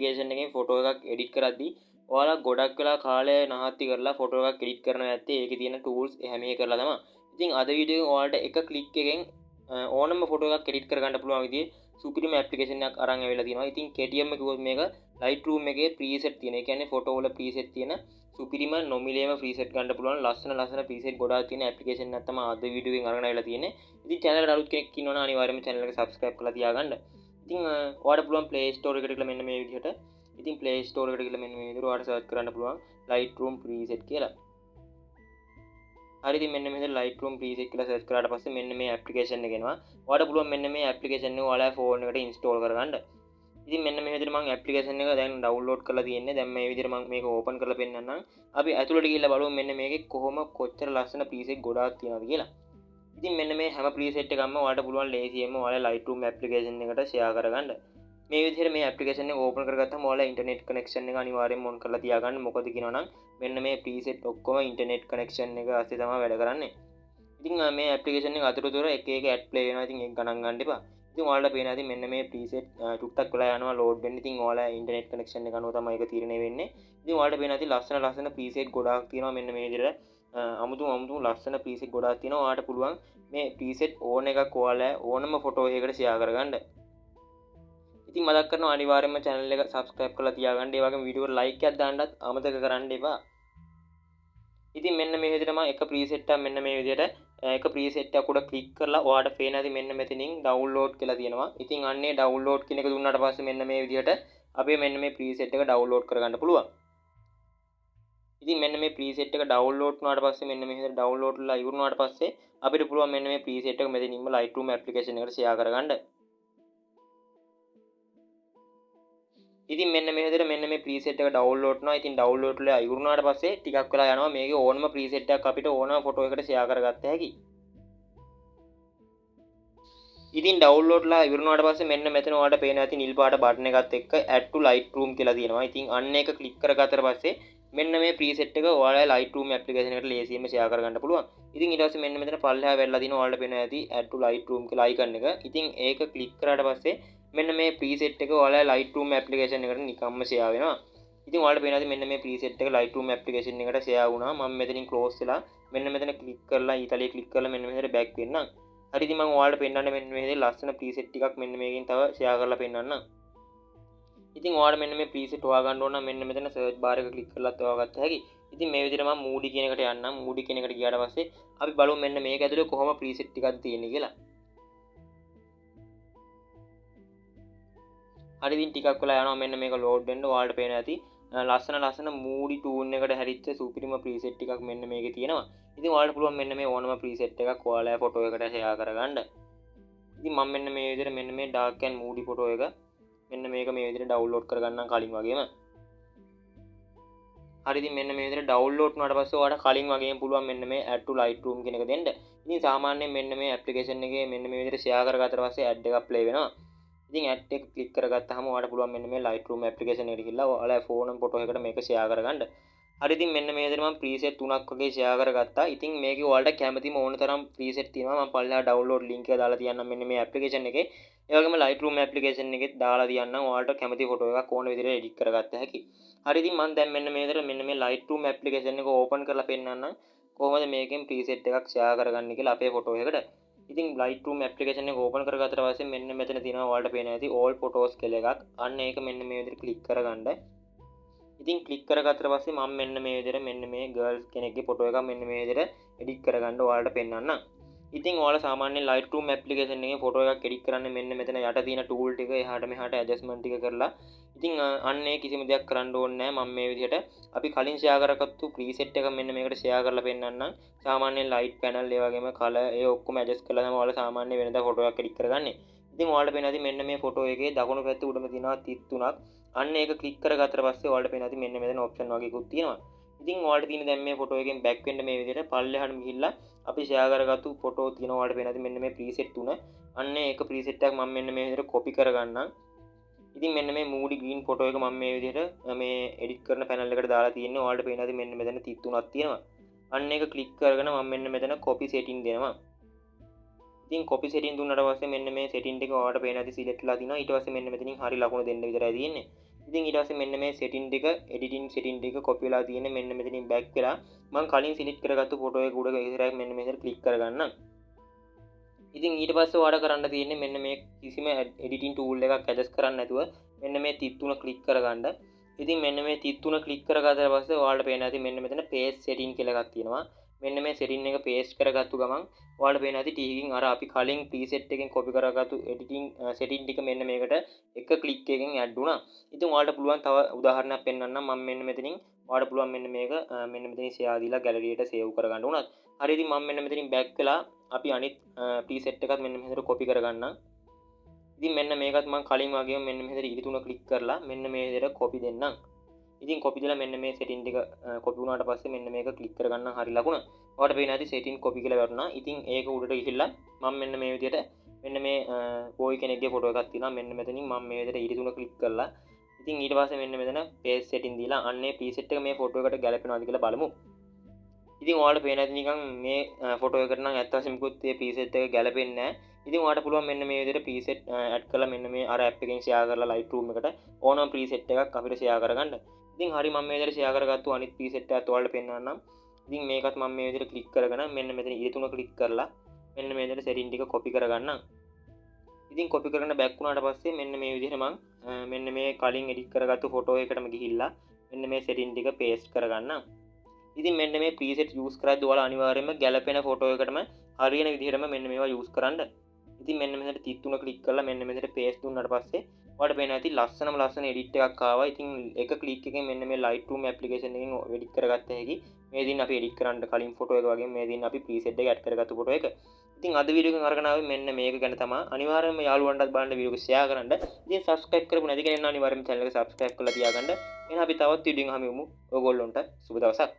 Application එකෙන් photo එකක් edit කරද්දී ඔයාලා ගොඩක් වෙලා කාලය නාස්ති කරලා ෆොටෝ එකක් එඩිට් කරනවා ඇත්තේ ඒකේ තියෙන ටූල්ස් හැම එක කරලා තමයි. ඉතින් අද වීඩියෝ එකෙන් ඔයාලට එක ක්ලික් එකෙන් ඕනම ෆොටෝ එකක් එඩිට් කරගන්න පුළුවන් විදිහේ සුපිරිම ඇප්ලිකේෂන් එකක් අරන් ඇවිල්ලා තියෙනවා. ඉතින් කෙටියෙන්ම කිව්වොත් මේක Lightroom එකේ ප්‍රීසෙට් තියෙන. ඒ කියන්නේ ෆොටෝ වල ප්‍රීසෙට් තියෙන සුපිරිම නොමිලේම ප්‍රීසෙට් ගන්න පුළුවන් ලස්සන ප්‍රීසෙට් ගොඩාක් තියෙන ඇප්ලිකේෂන් එකක් තමයි අද වීඩියෝ එකෙන් අරගෙන ඇවිල්ලා තියෙන්නේ. ඉතින් channel එකට අලුත් කෙනෙක් ඉන්නවනම් අනිවාර්යයෙන්ම channel එක subscribe කරලා තියාගන්න. ඉතින් ඔයාලට පුළුවන් Play Store එකට ගිහලා මෙන්න මේ විදිහට ඉතින් Play Store එකට ගිහලා මෙන්න මේ විදිහට ඔයාලට search කරන්න පුළුවන් Lightroom preset කියලා. හරි ඉතින් මෙන්න මේ විදිහට Lightroom preset කියලා search කරාට පස්සේ මෙන්න මේ application එක එනවා. ඔයාලට පුළුවන් මෙන්න මේ application එක ඔයාලා phone එකට install කරගන්න. ඉතින් මෙන්න මේ විදිහට මම application එක දැන් download කරලා තියෙන්නේ. දැන් මේ විදිහට මම මේක open කරලා පෙන්නන්නම්. අපි ඇතුළට ගිහිල්ලා බලමු මෙන්න මේකේ කොච්චර ලස්සන preset ගොඩාක් තියෙනවද කියලා. ඉතින් මෙන්න මේ හැම preset එකක්ම ඔයාලට පුළුවන් ලේසියෙන්ම ඔයාලා Lightroom application එකට share කරගන්න. මේ විදිහට මේ application එක open කරගත්තාම ඔයාලා internet connection එක අනිවාර්යෙන්ම on කරලා තියාගන්න. මොකද කියනවනම් මෙන්න මේ preset ඔක්කොම internet connection එක ASCII තමයි වැඩ කරන්නේ. ඉතින් මේ application එක අතරතුර එක ad play වෙනවා. ඉතින් ඒක ගණන් ගන්න එපා. ඉතින් ඔයාලට පේනවා ඉතින් මෙන්න මේ preset ටුක්ටක් වෙලා යනවා load වෙන්න. ඉතින් ඔයාලා internet connection එක අනුව තමයි ඒක තීරණය වෙන්නේ. ඉතින් ඔයාලට පේනවා ඉතින් ලස්සන preset ගොඩාක් තියෙනවා. මෙන්න මේ විදිහට අමුතු ලස්සන preset ගොඩාක් තියෙනවා. ඔයාලට පුළුවන් මේ preset ඕන එකක් ඔයාලා ඕනම ෆොටෝ එකකට share කරගන්න. ඉතින් මතක් කරනවා අනිවාර්යයෙන්ම channel එක subscribe කරලා තියාගන්න. ඒ වගේම වීඩියෝ like එකක් දාන්නත් අමතක කරන්න එපා. ඉතින් මෙන්න මේ විදිහට මම එක preset එකක් මෙන්න මේ විදිහට එක preset එකක් උඩ click කරලා ඔයාලට පේන ඇති මෙන්න මෙතනින් download කියලා තියෙනවා. ඉතින් අන්නේ download කියන එක දුන්නාට පස්සේ මෙන්න මේ විදිහට අපි මෙන්න මේ preset එක download කරගන්න පුළුවන්. ඉතින් මෙන්න මේ preset එක download වුණාට පස්සේ මෙන්න මේ විදිහට download වෙලා ඉවරුණාට පස්සේ අපිට පුළුවන් මෙන්න මේ preset එක මෙතනින්ම Lightroom application එකට share කරගන්න. ඉතින් මෙන්න මේ විදිහට මෙන්න මේ preset එක download කරනවා. ඉතින් download වෙලා ඉවරුනාට පස්සේ ටිකක් වෙලා යනවා මේකේ ඕනම preset එකක් අපිට ඕනම ෆොටෝ එකකට share කරගත්ත හැකියි. ඉතින් download ලා ඉවරුනාට පස්සේ මෙන්න මෙතන ඔයාලට පේන ඇති නිල් පාට බටන් එකත් එක්ක add to Lightroom කියලා තියෙනවා. ඉතින් අන්න ඒක ක්ලික් කරගත්තට පස්සේ මෙන්න මේ preset එක ඔයාලා Lightroom application එකට ලේසියෙන්ම share කරගන්න පුළුවන්. ඉතින් ඊට පස්සේ මෙන්න මෙතන පල්ලෙහා වැටලා තියෙනවා ඔයාලට පේන ඇති add to Lightroom කියලා icon එක. ඉතින් ඒක ක්ලික් කරාට පස්සේ මෙන්න මේ preset එක ඔයාලා Lightroom application එකට නිකම්ම share වෙනවා. ඉතින් ඔයාලට පේනවා මෙන්න මේ preset එක Lightroom application එකට share වුණා. මම මෙතනින් close වෙලා මෙන්න මෙතන ක්ලික් කරලා ඊතලයේ ක්ලික් කරලා මෙන්න මෙහෙට back වෙන්නම්. හරි ඉතින් මම ඔයාලට පෙන්නන්න මෙන්න මේ විදිහේ ලස්සන preset ටිකක් මෙන්න මේකෙන් තව share කරලා පෙන්නන්නම්. ඉතින් ඔයාලා මෙන්න මේ preset හොයාගන්න ඕන නම් මෙන්න මෙතන search bar එක ක්ලික් කරලා හොයාගත්ත හැකි. ඉතින් මේ විදිහට මම moody කියන එකට යන්නම්. moody කියන එකට ගියාට පස්සේ අපි බලමු මෙන්න මේක ඇතුලේ කොහොම preset ටිකක්ද තියෙන්නේ කියලා. හරි ඉතින් ටිකක් වෙලා යනවා මෙන්න මේක load වෙන්න. ඔයාලට පේන ඇති ලස්සන moody tune එකට හැරිච්ච සුපිරිම preset ටිකක් මෙන්න මේකේ තියෙනවා. ඉතින් ඔයාලට පුළුවන් මෙන්න මේ ඕනම preset එකක් ඔයාලා ෆොටෝ එකට share කරගන්න. ඉතින් මම මෙන්න මේ විදිහට මෙන්න මේ dark and moody ෆොටෝ එක මෙන්න මේක මේ විදිහට download කරගන්නම් කලින් වගේම. හරි ඉතින් මෙන්න මේ විදිහට download වුණාට පස්සේ ඔයාලට කලින් වගේම පුළුවන් මෙන්න මේ add to Lightroom කියන එක දෙන්න. ඉතින් සාමාන්‍යයෙන් මෙන්න මේ application එකේ මෙන්න මේ විදිහට share කරගත්තට පස්සේ ad එකක් play වෙනවා. ඉතින් ad එක ක්ලික් කරගත්තාම ඔයාලට පුළුවන් මෙන්න මේ Lightroom application එකට ගිහිල්ලා ඔයාලා ෆෝන් ෆොටෝ එකකට මේක share කරගන්න. හරි ඉතින් මෙන්න මේ විදිහට මම preset 3ක් වගේ share කරගත්තා. ඉතින් මේකේ ඔයාලට කැමතිම ඕන තරම් preset තියෙනවා. මම පල්ලෙහා download link එක දාලා තියන්නම් මෙන්න මේ application එකේ. ඒ වගේම Lightroom application එකෙත් දාලා තියන්නම්. ඔයාලට කැමති ෆොටෝ එකක් ඕන විදිහට edit කරගත්ත හැකි. හරි ඉතින් මම දැන් මෙන්න මේ විදිහට මෙන්න මේ Lightroom application එක open කරලා පෙන්නන්නම්. කොහොමද මේකෙන් preset එකක් share කරගන්නේ කියලා අපේ ෆොටෝ එකට. ඉතින් Lightroom application එක open කරගත්තට පස්සේ මෙන්න මෙතන තියෙනවා ඔයාලට පේන ඇති all photos කියලා එකක්. අන්න ඒක මෙන්න මේ විදිහට click කරගන්න. ඉතින් ක්ලික් කරගත්තට පස්සේ මම මෙන්න මේ විදිහට මෙන්න මේ ගර්ල්ස් කෙනෙක්ගේ ෆොටෝ එකක් මෙන්න මේ විදිහට එඩිට් කරගන්න ඔයාලට පෙන්නන්නම්. ඉතින් ඔයාලා සාමාන්‍යයෙන් Lightroom application එකේ ෆොටෝ එකක් එඩිට් කරන්නේ මෙන්න මෙතන යට තියෙන tool ටික එහාට මෙහාට adjustment ටික කරලා. ඉතින් අන්නේ කිසිම දෙයක් කරන්න ඕනේ නැහැ. මම මේ විදිහට අපි කලින් share කරගත්තු preset එක මෙන්න මේකට share කරලා පෙන්නන්නම්. සාමාන්‍යයෙන් light panel ඒ වගේම color ඒ ඔක්කොම adjust කරලා තමයි ඔයාලා සාමාන්‍ය වෙනදා ෆොටෝ එකක් එඩිට් කරගන්නේ. ඉතින් ඔයාලට පේනවා මෙන්න මේ ෆොටෝ එකේ දකුණු පැත්තේ උඩම තියෙනවා 33ක්. අන්න ඒක ක්ලික් කරගත්තට පස්සේ ඔයාලට පේනවා මෙන්න මෙතන ඔප්ෂන් වගේකුත් තියෙනවා. ඉතින් ඔයාලට තියෙන දැන් මේ ෆොටෝ එකෙන් බෑක් වෙන්න මේ විදිහට පල්ලෙහාට ගිහිල්ලා අපි share කරගත්තු ෆොටෝ තියෙනවා. ඔයාලට පේනවා මෙන්න මේ preset තුන. අන්න ඒක preset එකක් මම මෙන්න මේ විදිහට copy කරගන්නම්. ඉතින් මෙන්න මේ moody green ෆොටෝ එක මම මේ විදිහට මේ edit කරන panel එකට දාලා තියෙන්නේ. ඔයාලට පේනවා මෙන්න මෙතන 33ක් තියෙනවා. අන්න ඒක ක්ලික් කරගෙන මම මෙන්න මෙතන copy setting දෙනවා. ඉතින් copy setting දුන්නාට පස්සේ මෙන්න මේ setting එක ඔයාලට පේන ඇති select වෙලා තිනවා. ඊට පස්සේ මෙන්න මෙතනින් හරි ලකුණ දෙන්න විතරයි තියෙන්නේ. ඉතින් ඊට පස්සේ මෙන්න මේ setting එක editing setting එක copy වෙලා තියෙන්නේ මෙන්න මෙතනින් back වෙලා මම කලින් select කරගත්තු ෆොටෝ එක උඩ ඉස්සරහින් මෙන්න මේකට click කරගන්නම්. ඉතින් ඊට පස්සේ ඔයාලා කරන්න තියෙන්නේ මෙන්න මේ කිසිම editing tool එකක් adjust කරන්න නැතුව මෙන්න මේ තිත් තුන click කරගන්න. ඉතින් මෙන්න මේ තිත් තුන click කරගත්තාට පස්සේ ඔයාලට පේනවා ඇති මෙන්න මෙතන paste setting කියලා එකක් තියෙනවා. මෙන්න මේ setting එක paste කරගත්තු ගමන් ඔයාලට පේනවා ඇති ටිකකින් අර අපි කලින් preset එකෙන් copy කරගත්තු editing setting ටික මෙන්න මේකට එක click එකකින් add වුණා. ඉතින් ඔයාලට පුළුවන් තව උදාහරණයක් පෙන්වන්නම්. මම මෙන්න මෙතනින් ඔයාලට පුළුවන් මෙන්න මේක මෙන්න මෙතනින් share දීලා gallery එකට save කරගන්න උනත්. හරි ඉතින් මම මෙන්න මෙතනින් back වෙලා අපි අනිත් preset එකත් මෙන්න මෙහෙට copy කරගන්නම්. ඉතින් මෙන්න මේකත් මම කලින් වගේම මෙන්න මෙහෙට ඉරි තුන click කරලා මෙන්න මේ විදිහට copy දෙන්නම්. ඉතින් copy දලා මෙන්න මේ setting ටික copy වුණාට පස්සේ මෙන්න මේක click කරගන්නම් හරි ලකුණ. ඔයාලට පේනවා ඇති setting copy කියලා වැටුණා. ඉතින් ඒක උඩට ගිහිල්ලා මම මෙන්න මේ විදිහට මෙන්න මේ boy කෙනෙක්ගේ ෆොටෝ එකක් තියෙනවා. මෙන්න මෙතනින් මම මේ විදිහට ඉරි තුන click කරලා ඉතින් ඊට පස්සේ මෙන්න මෙතන paste setting දීලා අන්නේ preset එක මේ ෆොටෝ එකට ගැලපෙනවද කියලා බලමු. ඉතින් ඔයාලට පේන ඇති නිකන් මේ ෆොටෝ එකට නම් ඇත්ත වශයෙන්ම කිව්වොත් මේ preset එක ගැලපෙන්නේ නැහැ. ඉතින් ඔයාලට පුළුවන් මෙන්න මේ විදිහට preset add කරලා මෙන්න මේ අර app එකෙන් share කරලා Lightroom එකට ඕනම preset එකක් අපිට share කරගන්න. ඉතින් හරි මම මේ විදිහට share කරගත්තු අනිත් preset එකත් ඔයාලට පෙන්වන්නම්. ඉතින් මේකත් මම මේ විදිහට click කරගෙන මෙන්න මෙතන ඉරි තුන click කරලා මෙන්න මේ විදිහට setting ටික copy කරගන්නම්. ඉතින් copy කරගෙන back වුණාට පස්සේ මෙන්න මේ විදිහට මම මෙන්න මේ කලින් edit කරගත්තු ෆොටෝ එකටම ගිහිල්ලා මෙන්න මේ setting ටික paste කරගන්නම්. ඉතින් මෙන්න මේ preset use කරද්දී ඔයාලා අනිවාර්යයෙන්ම ගැලපෙන ෆොටෝ එකටම හරියන විදිහටම මෙන්න මේවා use කරන්න. ඉතින් මෙන්න මෙතන තිත් තුන click කරලා මෙන්න මෙතන paste දුන්නාට පස්සේ ඔයාලට පේනවා ඇති ලස්සන edit එකක් ආවා. ඉතින් එක click එකෙන් මෙන්න මේ Lightroom application එකෙන් edit කරගත්ත හැකි. මේ දින අපි edit කරන්න කලින් ෆොටෝ එක වගේ මේ දින අපි preset එක add කරගත්තු ෆොටෝ එක. ඉතින් අද වීඩියෝ එකෙන් අරගෙන ආවේ මෙන්න මේක ගැන තමයි. අනිවාර්යයෙන්ම යාළුවන්ටත් බලන්න වීඩියෝ එක share කරන්න. ඉතින් subscribe කරපු නැති කෙනා අනිවාර්යයෙන්ම channel එක subscribe කරලා තියාගන්න. එහෙනම් අපි තවත් වීඩියෝ එකකින් හමු. ඔයගොල්ලන්ට සුබ දවසක්.